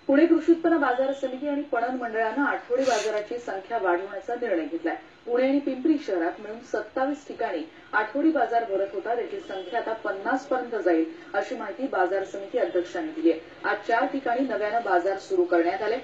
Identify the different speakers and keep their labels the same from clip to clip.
Speaker 1: पुणे कृषी उत्पन्न बाजार समिती आणि पणन मंडळानं आठवडी बाजाराची संख्या वाढवण्याचा निर्णय घेतलाय। पुणे आणि पिंपरी शहरात मिळून 27 ठिकाणी आठवडी बाजार भरत होता, त्याची संख्या आता 50 पर्यंत जाईल, अशी माहिती बाजार समिती अध्यक्षांनी दिली आहे। आज 4 ठिकाणी नव्यानं बाजार सुरू करण्यात आले।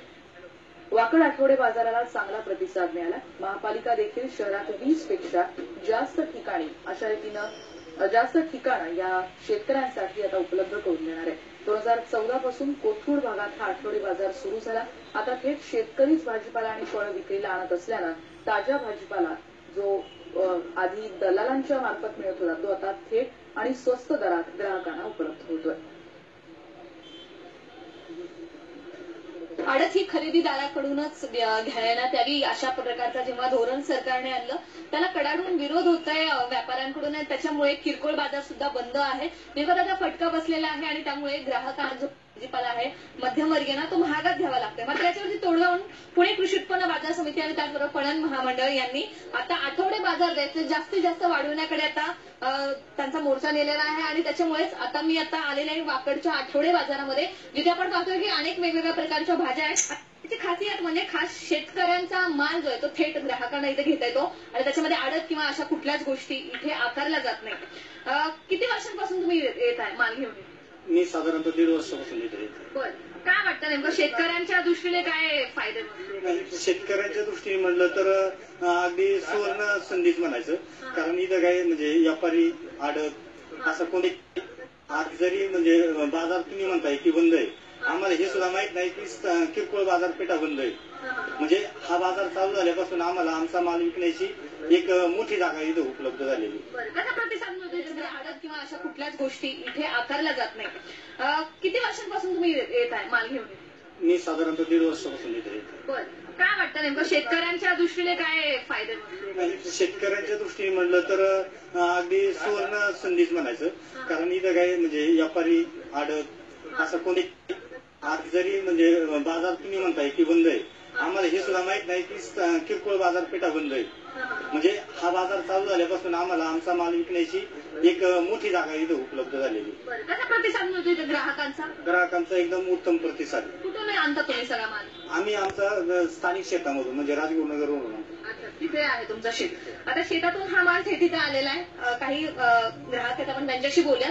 Speaker 1: वाकड आठवडे बाजाराला चांगला प्रतिसाद मिळाला। महापालिका देखील शहरात 20 पेक्षा जास्त ठिकाणी अशा रीतीनं जास्त ठिकाणं या शेतकऱ्यांसाठी आता उपलब्ध करून देणार आहे। 2014 पासून कोथरूड भागात हा आठवडी बाजार सुरू झाला। आता थेट शेतकरीच भाजीपाला आणि फळं विक्रीला आणत असल्यानं ताज्या भाजीपाला जो आधी दलालांच्या मार्फत मिळत होता तो आता थेट आणि स्वस्त दरात ग्राहकांना उपलब्ध होतोय।
Speaker 2: आडत ही खरेदीदाराकडूनच घेण्यात यावी अशा प्रकारचा जेव्हा धोरण सरकारने आणलं त्याला कडाडून विरोध होत आहे व्यापाऱ्यांकडून, आणि त्याच्यामुळे किरकोळ बाजार सुद्धा बंद आहे। नेमका त्याचा फटका बसलेला आहे आणि त्यामुळे ग्राहकांना जो भाजीपाला आहे मध्यमवर्गीयांना तो महागात घ्यावा लागतोय। मात्र याच्यावरती तोडगा होऊन पुणे कृषी उत्पन्न बाजार समिती आणि त्याचबरोबर पणन महामंडळ यांनी आता आठवडे बाजार द्यायचे जास्तीत जास्त वाढवण्याकडे आता त्यांचा मोर्चा नेलेला आहे। आणि त्याच्यामुळेच आता मी आलेले आहे वाकडच्या आठवडे बाजारामध्ये, जिथे आपण पाहतोय की अनेक वेगवेगळ्या प्रकारच्या भाज्या आहेत। त्याची खासियत म्हणजे खास शेतकऱ्यांचा माल जो आहे तो थेट ग्राहकांना इथे घेता येतो आणि त्याच्यामध्ये आडत किंवा अशा कुठल्याच गोष्टी इथे आकारल्या जात नाही। किती वर्षांपासून तुम्ही येत आहे माल घेऊन?
Speaker 3: मी साधारणतः 1.5 वर्षापासून येत आहे।
Speaker 2: बरं, काय वाटतं नेमकं शेतकऱ्यांच्या दृष्टीने काय फायदे?
Speaker 3: शेतकऱ्यांच्या दृष्टीने म्हणलं तर अगदी सुवर्ण संधीच म्हणायचं, कारण इथं काय म्हणजे व्यापारी आडत असं कोणी आज जरी म्हणजे बाजार तुम्ही म्हणताय की बंद आहे, आम्हाला हे सुद्धा माहित नाही की किरकोळ बाजारपेठा बंद आहे। म्हणजे हा बाजार चालू झाल्यापासून आम्हाला आमचा माल विकण्याची एक मोठी जागा इथं उपलब्ध झालेली।
Speaker 2: कसा प्रतिसाद मिळतो? आडत किंवा अशा कुठल्याच गोष्टी इथे आकारल्या जात नाही। किती वर्षांपासून तुम्ही येत आहे माल घेऊन?
Speaker 3: मी साधारणतः 1.5 वर्षापासून येत आहे।
Speaker 2: बरं, काय वाटतं नेमकं शेतकऱ्यांच्या दृष्टीने काय फायदे?
Speaker 3: शेतकऱ्यांच्या दृष्टीने म्हणलं तर अगदी सुवर्ण संधीच म्हणायचं, कारण इथं काय म्हणजे व्यापारी आडत असं कोणी आज जरी म्हणजे बाजार तुम्ही म्हणताय की बंद आहे, आम्हाला हे सुद्धा माहित नाही की किरकोळ बाजारपेठा बंद आहे। म्हणजे हा बाजार चालू झाल्यापासून आम्हाला आमचा माल विकण्याची एक मोठी जागा इथं उपलब्ध झालेली।
Speaker 2: कसा प्रतिसाद मिळतो ग्राहकांचा?
Speaker 3: ग्राहकांचा एकदम उत्तम प्रतिसाद।
Speaker 2: कुठून आणता तुम्ही सगळा माल?
Speaker 3: आम्ही आमचा स्थानिक शेतामधून म्हणजे राजगुरुनगरवरून।
Speaker 2: तिथे आहे तुमचं शेत। आता शेतातून हा माल थेट इथे आलेला आहे। काही ग्राहक आहेत, आपण त्यांच्याशी बोलूया।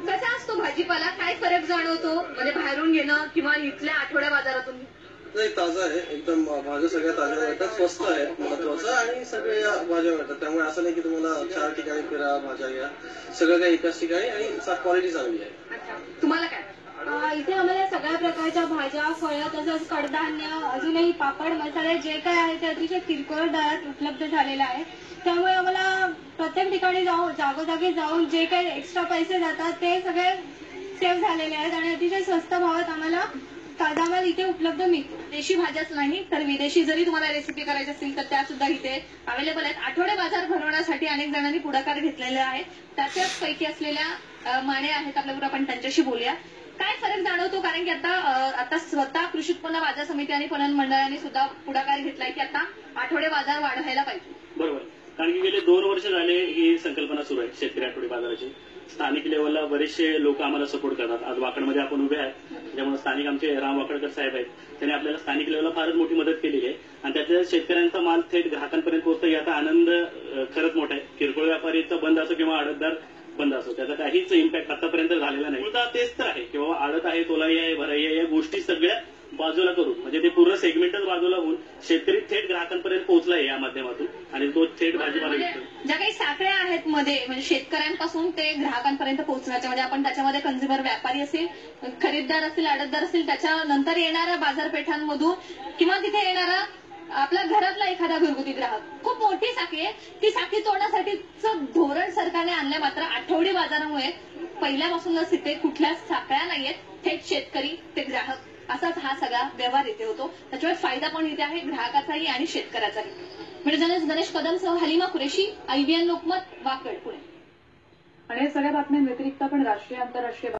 Speaker 2: कसा असतो भाजीपाला? काय फरक जाणवतो म्हणजे बाहेरून घेणं किंवा इथल्या आठवड्या बाजारातून?
Speaker 4: नाही, ताजा आहे एकदम, भाज्या सगळ्या ताज्या मिळतात, स्वस्त आहे महत्वाचं, आणि सगळ्या भाज्या मिळतात। त्यामुळे असं नाही की तुम्हाला 4 ठिकाणी फिरा भाज्या घ्या, सगळं काही एकाच ठिकाणी आणि क्वालिटी चांगली आहे।
Speaker 2: तुम्हाला काय?
Speaker 5: इथे आम्हाला सगळ्या प्रकारच्या भाज्या, फळं, तसंच कडधान्य, अजूनही पापड मसाले जे काय आहे ते अतिशय किरकोळ दरात उपलब्ध झालेलं आहे। त्यामुळे आम्हाला प्रत्येक ठिकाणी जागोजागी जाऊन जे काही एक्स्ट्रा पैसे जातात ते सगळे सेव्ह झालेले आहेत आणि अतिशय स्वस्त भावात आम्हाला ताजा माल इथे उपलब्ध मिळतो।
Speaker 2: देशी भाज्याच नाही तर विदेशी जरी तुम्हाला रेसिपी करायची असेल तर त्या सुद्धा इथे अवेलेबल आहेत। आठवडे बाजार भरवण्यासाठी अनेक जणांनी पुढाकार घेतलेला आहे, त्याच्याच पैकी असलेल्या माने आहेत आपल्याबरोबर, आपण त्यांच्याशी बोलूया। काय फरक जाणवतो? कारण की आता स्वतः कृषी उत्पन्न बाजार समिती आणि पणन मंडळाने सुद्धा पुढाकार घेतलाय की आता आठवडे बाजार वाढवायला पाहिजे।
Speaker 6: बरोबर, कारण की गेले 2 वर्ष झाले ही संकल्पना सुरू आहे शेतकरी आठवडी बाजाराची। स्थानिक लेवलला बरेचसे लोक आम्हाला सपोर्ट करतात। आज वाकडमध्ये आपण उभे आहेत, त्यामुळे स्थानिक आमचे राम वाकडकर साहेब आहेत, त्यांनी आपल्याला स्थानिक लेवलला फारच मोठी मदत केलेली आहे आणि त्यातल्या शेतकऱ्यांचा माल थेट ग्राहकांपर्यंत पोहोचतो याचा आनंद खरंच मोठा आहे। किरकोळ व्यापारीचा बंद असो किंवा आडतदार बंद असो, त्याचा काहीच इम्पॅक्ट आतापर्यंत झालेला नाही। तेच तर आहे की बाबा आडत आहे, तोलाई आहे, भराई आहे, या गोष्टी सगळ्या बाजूला करून म्हणजे ते पूर्ण सेगमेंटच बाजूला होऊन शेतकरी थेट ग्राहकांपर्यंत पोहोचलाय या माध्यमातून आणि तो थेट भाजीपाला विकतो।
Speaker 2: ज्या काही साखळ्या आहेत मध्ये म्हणजे शेतकऱ्यांपासून ते ग्राहकांपर्यंत पोहोचण्याच्या, म्हणजे आपण त्याच्यामध्ये कंझ्युमर व्यापारी असेल, खरेदीदार असेल, आडतदार असेल, त्याच्यानंतर येणाऱ्या बाजारपेठांमधून किंवा तिथे येणारा आपल्या घरातला एखादा घरगुती ग्राहक, खूप मोठी साखळी आहे, ती साखळी तोडण्यासाठीचं धोरण सरकारने आणलंय। मात्र आठवडी बाजारामुळे पहिल्यापासूनच तिथे कुठल्याच साखळ्या नाहीयेत, थेट शेतकरी ते ग्राहक असाच हा सगळा व्यवहार इथे होतो. त्याच्यामुळे फायदा पण इथे आहे ग्राहकाचाही आणि शेतकऱ्याचाही. म्हणजे गणेश कदमसह हलिमा कुरेशी, IBN लोकमत, वाकड, पुणे.
Speaker 1: आणि या सगळ्या बातम्यांव्यतिरिक्त आपण राष्ट्रीय आंतरराष्ट्रीय